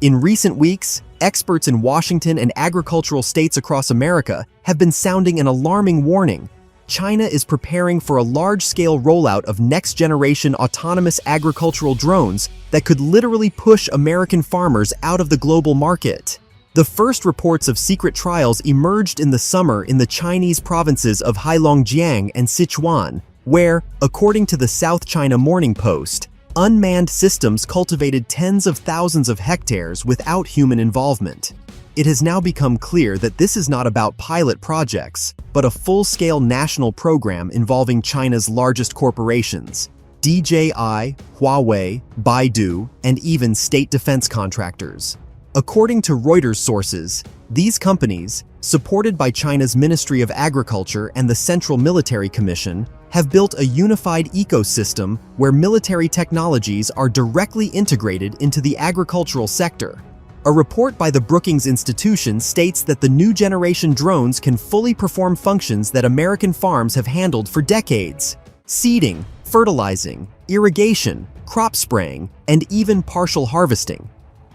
In recent weeks, experts in Washington and agricultural states across America have been sounding an alarming warning. China is preparing for a large-scale rollout of next-generation autonomous agricultural drones that could literally push American farmers out of the global market. The first reports of secret trials emerged in the summer in the Chinese provinces of Heilongjiang and Sichuan, where, according to the South China Morning Post, unmanned systems cultivated tens of thousands of hectares without human involvement. It has now become clear that this is not about pilot projects, but a full-scale national program involving China's largest corporations, DJI, Huawei, Baidu, and even state defense contractors. According to Reuters sources, these companies, supported by China's Ministry of Agriculture and the Central Military Commission, have built a unified ecosystem where military technologies are directly integrated into the agricultural sector. A report by the Brookings Institution states that the new generation drones can fully perform functions that American farms have handled for decades: seeding, fertilizing, irrigation, crop spraying, and even partial harvesting.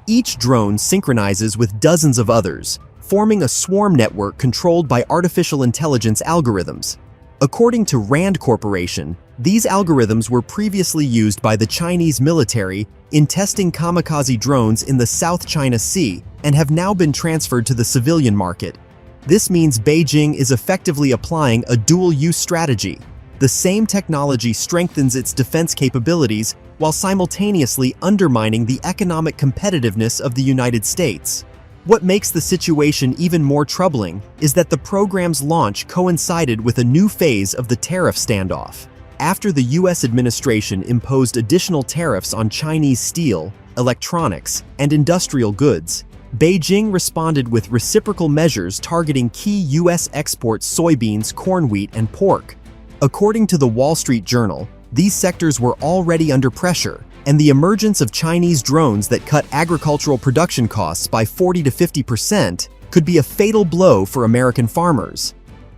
Each drone synchronizes with dozens of others, forming a swarm network controlled by artificial intelligence algorithms. According to Rand Corporation, these algorithms were previously used by the Chinese military in testing kamikaze drones in the South China Sea and have now been transferred to the civilian market. This means Beijing is effectively applying a dual-use strategy. The same technology strengthens its defense capabilities while simultaneously undermining the economic competitiveness of the United States. What makes the situation even more troubling is that the program's launch coincided with a new phase of the tariff standoff. After the U.S. administration imposed additional tariffs on Chinese steel, electronics, and industrial goods, Beijing responded with reciprocal measures targeting key U.S. exports: soybeans, corn, wheat, and pork. According to the Wall Street Journal, these sectors were already under pressure, and the emergence of Chinese drones that cut agricultural production costs by 40 to 50% could be a fatal blow for American farmers.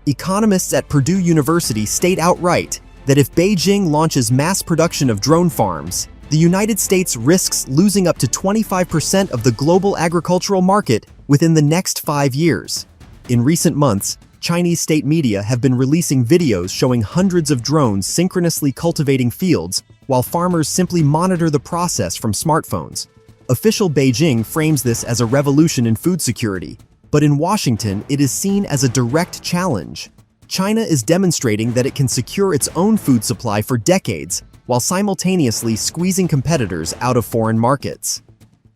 Economists at Purdue University state outright that if Beijing launches mass production of drone farms, the United States risks losing up to 25% of the global agricultural market within the next 5 years. In recent months, Chinese state media have been releasing videos showing hundreds of drones synchronously cultivating fields while farmers simply monitor the process from smartphones. Official Beijing frames this as a revolution in food security, but in Washington it is seen as a direct challenge. China is demonstrating that it can secure its own food supply for decades while simultaneously squeezing competitors out of foreign markets.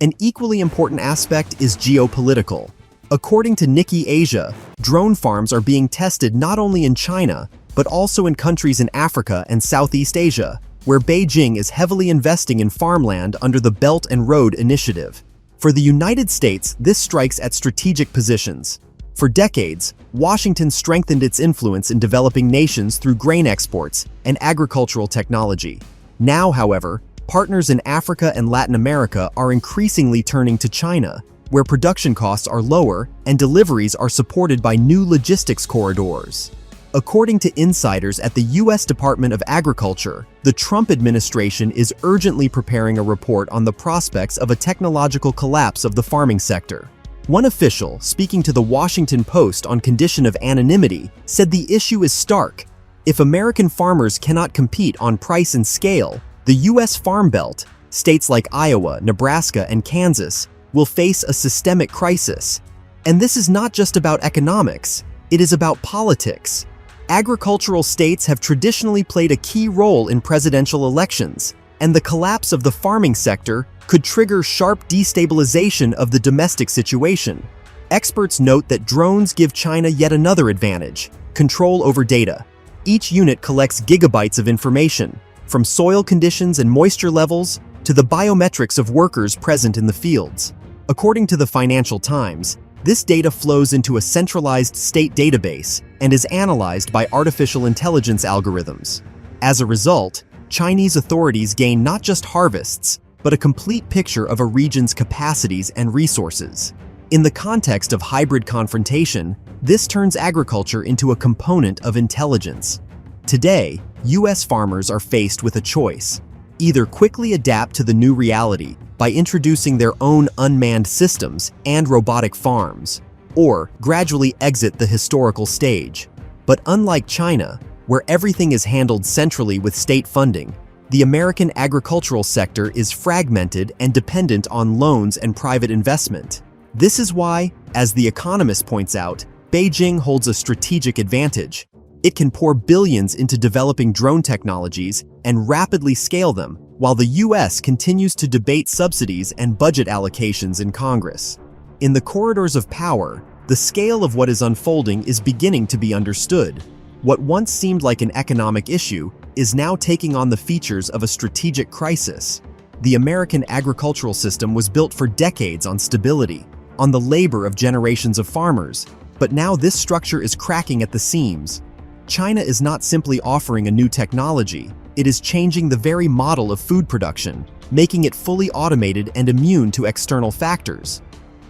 An equally important aspect is geopolitical. According to Nikkei Asia, drone farms are being tested not only in China, but also in countries in Africa and Southeast Asia, where Beijing is heavily investing in farmland under the Belt and Road Initiative. For the United States, this strikes at strategic positions. For decades, Washington strengthened its influence in developing nations through grain exports and agricultural technology. Now, however, partners in Africa and Latin America are increasingly turning to China, where production costs are lower and deliveries are supported by new logistics corridors. According to insiders at the U.S. Department of Agriculture, the Trump administration is urgently preparing a report on the prospects of a technological collapse of the farming sector. One official, speaking to the Washington Post on condition of anonymity, said the issue is stark. If American farmers cannot compete on price and scale, the U.S. Farm Belt, states like Iowa, Nebraska, and Kansas, will face a systemic crisis. And this is not just about economics, it is about politics. Agricultural states have traditionally played a key role in presidential elections, and the collapse of the farming sector could trigger sharp destabilization of the domestic situation. Experts note that drones give China yet another advantage: control over data. Each unit collects gigabytes of information, from soil conditions and moisture levels to the biometrics of workers present in the fields. According to the Financial Times, this data flows into a centralized state database and is analyzed by artificial intelligence algorithms. As a result, Chinese authorities gain not just harvests, but a complete picture of a region's capacities and resources. In the context of hybrid confrontation, this turns agriculture into a component of intelligence. Today, U.S. farmers are faced with a choice: either quickly adapt to the new reality by introducing their own unmanned systems and robotic farms, or gradually exit the historical stage. But unlike China, where everything is handled centrally with state funding, the American agricultural sector is fragmented and dependent on loans and private investment. This is why, as The Economist points out, Beijing holds a strategic advantage. It can pour billions into developing drone technologies and rapidly scale them, while the US continues to debate subsidies and budget allocations in Congress. In the corridors of power, the scale of what is unfolding is beginning to be understood. What once seemed like an economic issue is now taking on the features of a strategic crisis. The American agricultural system was built for decades on stability, on the labor of generations of farmers, but now this structure is cracking at the seams. China is not simply offering a new technology, it is changing the very model of food production, making it fully automated and immune to external factors.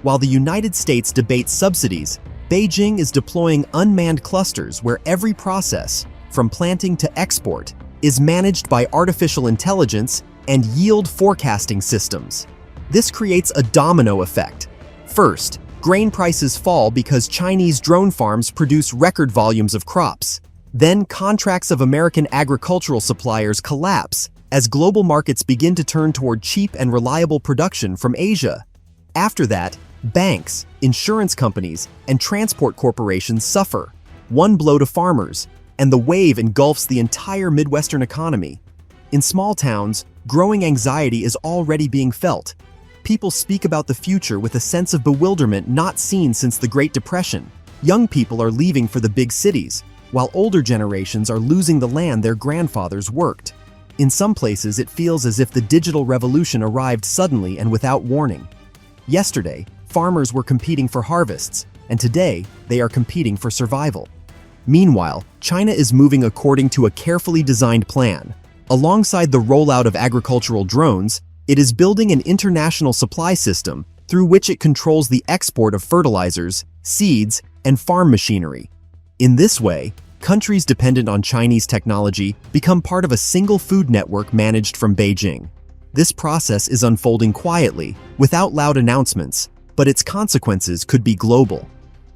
While the United States debates subsidies, Beijing is deploying unmanned clusters where every process, from planting to export, is managed by artificial intelligence and yield forecasting systems. This creates a domino effect. First, grain prices fall because Chinese drone farms produce record volumes of crops. Then contracts of American agricultural suppliers collapse as global markets begin to turn toward cheap and reliable production from Asia. After that, banks, insurance companies, and transport corporations suffer. One blow to farmers, and the wave engulfs the entire Midwestern economy. In small towns, growing anxiety is already being felt. People speak about the future with a sense of bewilderment not seen since the Great Depression. Young people are leaving for the big cities, while older generations are losing the land their grandfathers worked. In some places, it feels as if the digital revolution arrived suddenly and without warning. Yesterday, farmers were competing for harvests, and today, they are competing for survival. Meanwhile, China is moving according to a carefully designed plan. Alongside the rollout of agricultural drones, it is building an international supply system through which it controls the export of fertilizers, seeds, and farm machinery. In this way, countries dependent on Chinese technology become part of a single food network managed from Beijing. This process is unfolding quietly, without loud announcements, but its consequences could be global.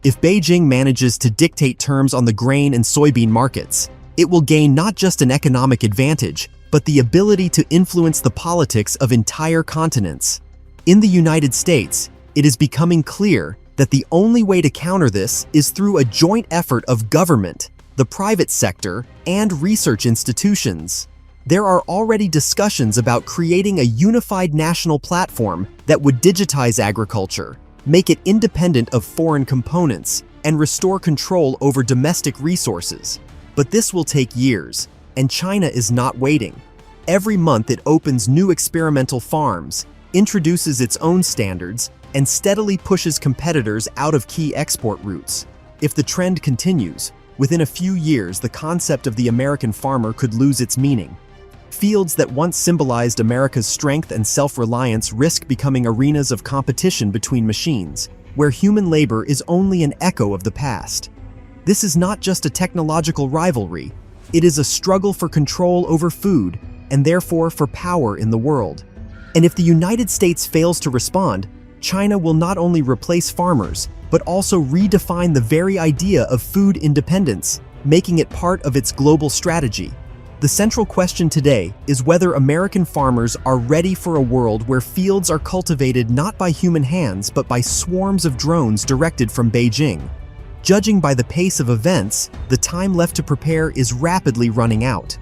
If Beijing manages to dictate terms on the grain and soybean markets, it will gain not just an economic advantage, but the ability to influence the politics of entire continents. In the United States, it is becoming clear that the only way to counter this is through a joint effort of government, the private sector, and research institutions. There are already discussions about creating a unified national platform that would digitize agriculture, make it independent of foreign components, and restore control over domestic resources. But this will take years, and China is not waiting. Every month it opens new experimental farms, introduces its own standards, and steadily pushes competitors out of key export routes. If the trend continues, within a few years the concept of the American farmer could lose its meaning. Fields that once symbolized America's strength and self-reliance risk becoming arenas of competition between machines, where human labor is only an echo of the past. This is not just a technological rivalry, it is a struggle for control over food, and therefore for power in the world. And if the United States fails to respond, China will not only replace farmers, but also redefine the very idea of food independence, making it part of its global strategy. The central question today is whether American farmers are ready for a world where fields are cultivated not by human hands but by swarms of drones directed from Beijing. Judging by the pace of events, the time left to prepare is rapidly running out.